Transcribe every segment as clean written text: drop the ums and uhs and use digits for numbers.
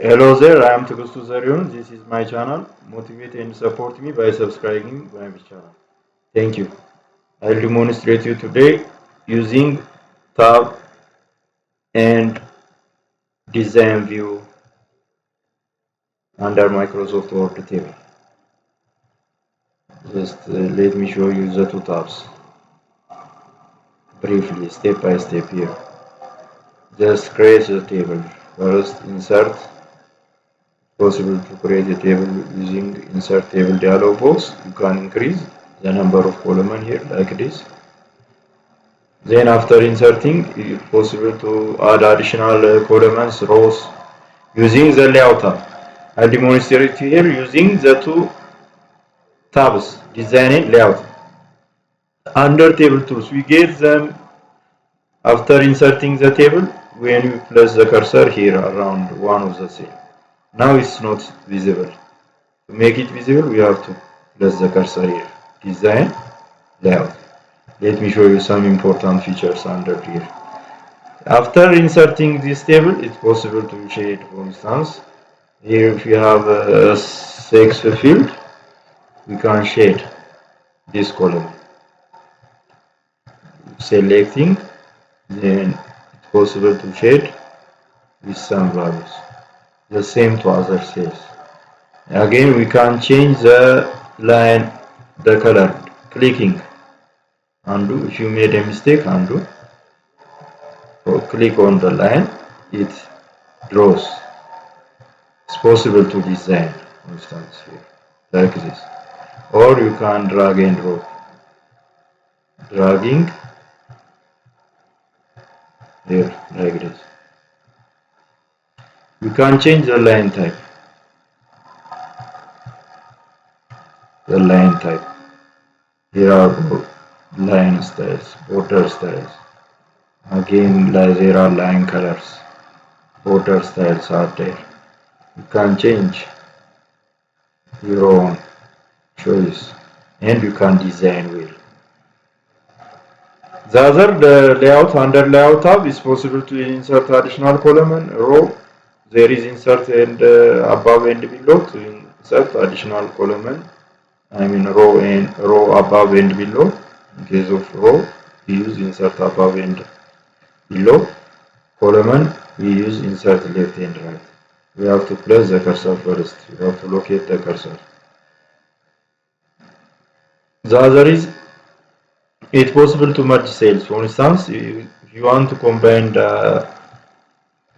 Hello there, I am Tugustu Zarion. This is my channel. Motivate and support me by subscribing my channel. Thank you. I'll demonstrate you today using tab and design view under Microsoft Word table. Just let me show you the two tabs briefly, step by step here. Just create the table. First, insert. Possible to create a table using insert table dialog box. You can increase the number of columns here like this. Then after inserting, it's possible to add additional columns, rows using the layout tab. I demonstrate here using the two tabs, design and layout. Under table tools, we get them after inserting the table when we place the cursor here around one of the cells. Now it's not visible. To make it visible, we have to place the cursor here. Design, layout. Let me show you some important features under here. After inserting this table, it's possible to shade, for instance. Here, if you have a sex field, we can shade this column. Selecting, then it's possible to shade with some values. The same to other cells. Again, we can change the line, the color, clicking, undo. If you made a mistake, undo. So click on the line, it draws. It's possible to design, for instance, here, like this. Or you can drag and drop. Dragging here, like this. You can change the line type. The line type. Here are line styles, border styles. Again, there are line colors. Border styles are there. You can change your own choice and you can design well. The other layout under layout tab is possible to insert additional column and row. There is insert and above and below to insert additional column. I mean row above and below. In case of row, we use insert above and below. Column, we use insert left and right. We have to place the cursor first. We have to locate the cursor. The other is it's possible to merge cells. For instance, if you want to combine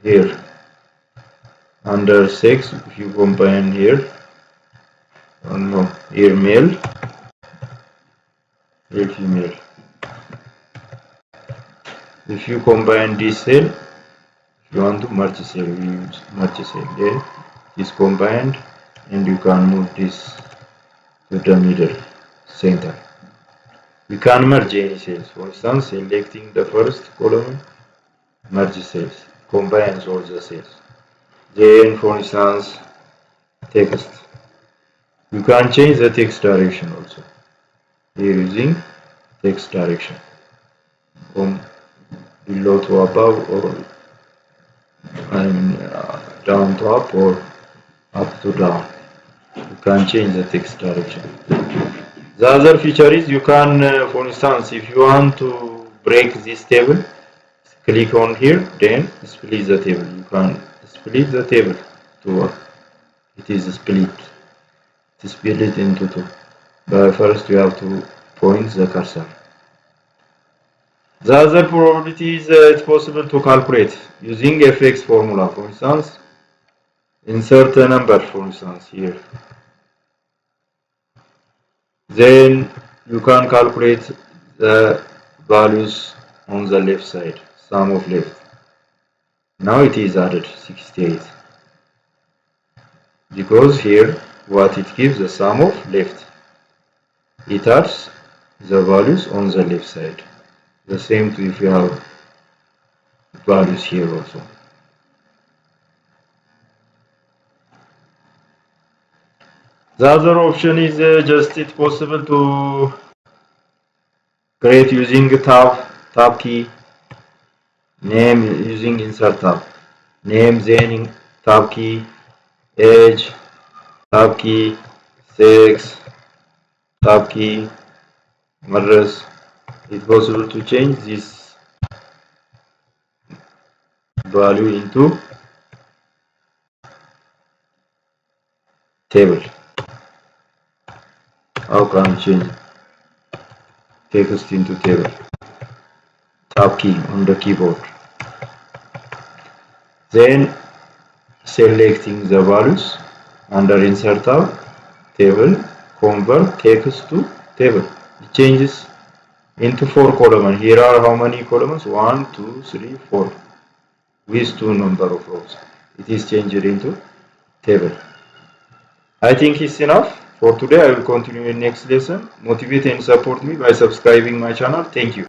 here under sex, if you combine here, no, here male, here female. If you combine this cell, if you want to merge cell, we use merge cell. Then is combined, and you can move this to the middle center. We can merge any cells. For instance, selecting the first column, merge cells, combines all the cells. Then, for instance, text. You can change the text direction also. Here using text direction from below to above, or down to up, or up to down. You can change the text direction. The other feature is you can, for instance, if you want to break this table, click on here, then split the table. You can split the table to work. It is split. It is split into two. But first you have to point the cursor. The other probability is it's possible to calculate using fx formula. For instance, insert a number, for instance, here. Then you can calculate the values on the left side, sum of left. Now it is added 68, because here what it gives the sum of left. It adds the values on the left side. The same to if you have values here also. The other option is just it's possible to create using tab key, name using insert tab, name then tab key, age, tab key, sex, tab key, address. It's possible to change this value into table. How can we change text into table? Tab key on the keyboard. Then selecting the values under insert tab, table, convert text to table. It changes into 4 columns. Here are how many columns? 1, 2, 3, 4. With 2 number of rows. It is changed into table. I think it's enough for today. I will continue in next lesson. Motivate and support me by subscribing my channel. Thank you.